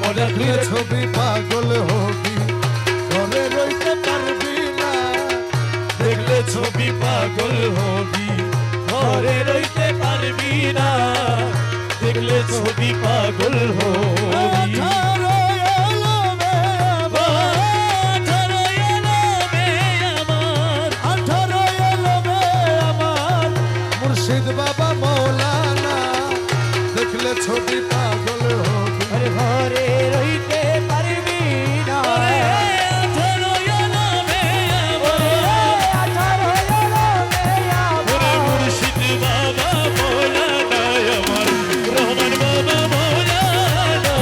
দেখলে ছবি পাগল হবি ঘরে রইতে পারবি না দেখলে ছবি পাগল হবি ঘরে রইতে পারবি না দেখলে ছবি পাগল হবি মুর্শিদ বাবা মৌলানা দেখলে ছবি পাগল হবি আরে ঘরে রইতে পারবি না মুর্শিদ বাবা মৌলানা আমার রহমান বাবা মৌলানা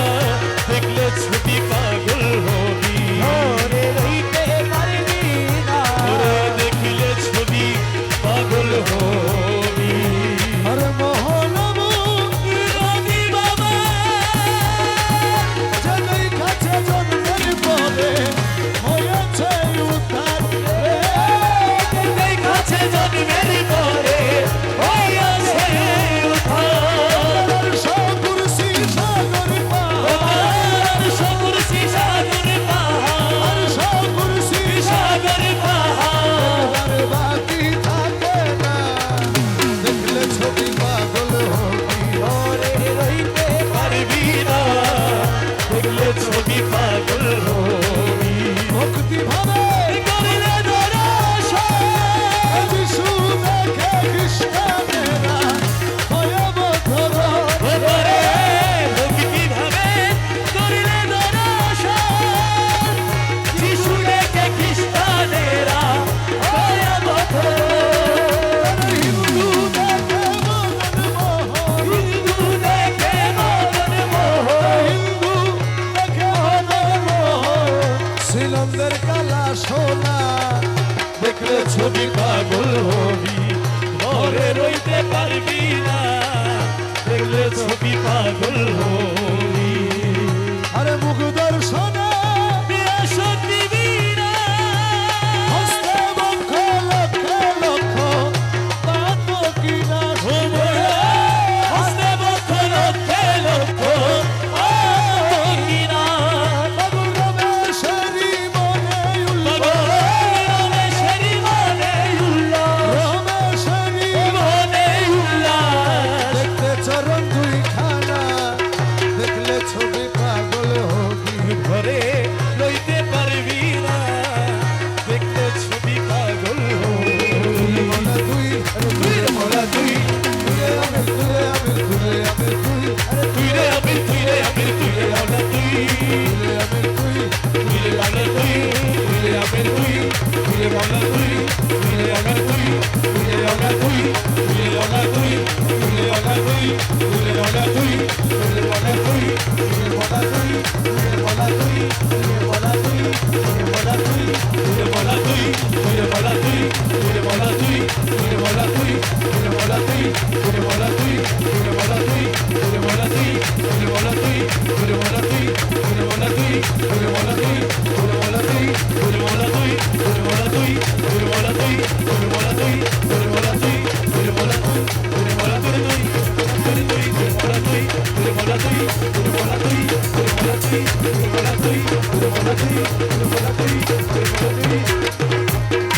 দেখলে ছবি পাগল হবি ঘরে রইতে পারবি না দেখলে ছবি পাগল হবি আরে মোহনবু রবি বাবা জনই কাছে জন্মের পরে হয়েছে উদ্ধার জনই কাছে জন্মের পরে হয়েছে উদ্ধার সকুরসি সাগর পাহাড় সকুরসি সাগর পাহাড় সকুরসি সাগর পাহাড় বাকি থাকে না দেখলে ছবি পাগল হবি ঘরে রইতে পারবি না দেখলে ছবি পাগল হবি ভক্তি ভাবে করলে দর্শন বিশু দেখে কৃষ্ণেরা ভয়াব ধর ওরে ভক্তি ভাবে করলে দর্শন যিশু দেখে খ্রিস্টানেরা ভয়াব হিন্দু দেখে মদন মোহন হিন্দু দেখে মদন মোহন হিন্দু দেখে মদন মোহন শ্রীনন্দের কালা সোনা দেখলে ছবি পাগল হবি ঘরে রইতে পারবি না দেখলে ছবি পাগল হবি আরে মুখ দর্শনে বিয়াসত দিবি না হস্তে বক্ষ লক্ষ লক্ষ তাত কিনা ওরে হস্তে বক্ষ লক্ষে লক্ষ কিনা বাবু রমেশেরি মনে উল্ল রমেশেরি মনে উল্লাস রমেশেরি মনে উল্লাস দেখতে চরণ দুই খানা দেখলে ছবি পাগল হবি ঘরে রইতে পারবি না দেখলে ছবি পাগল হবি মোলা তুই তুই রে মোলা তুই তুই আমি তুই আমি তুই আমি তুই আরে তুই রে আমি তুই রে আমি তুই রে আমরা তুই তুই আমি তুই তুই রে বাংলা তুই তুই রে আমি তুই তুই রে বাংলা তুই তুই রে আমরা তুই তুই রে আমরা তুই তুই রে আমরা তুই তুই রে আমরা তুই তুই রে আমরা তুই তুই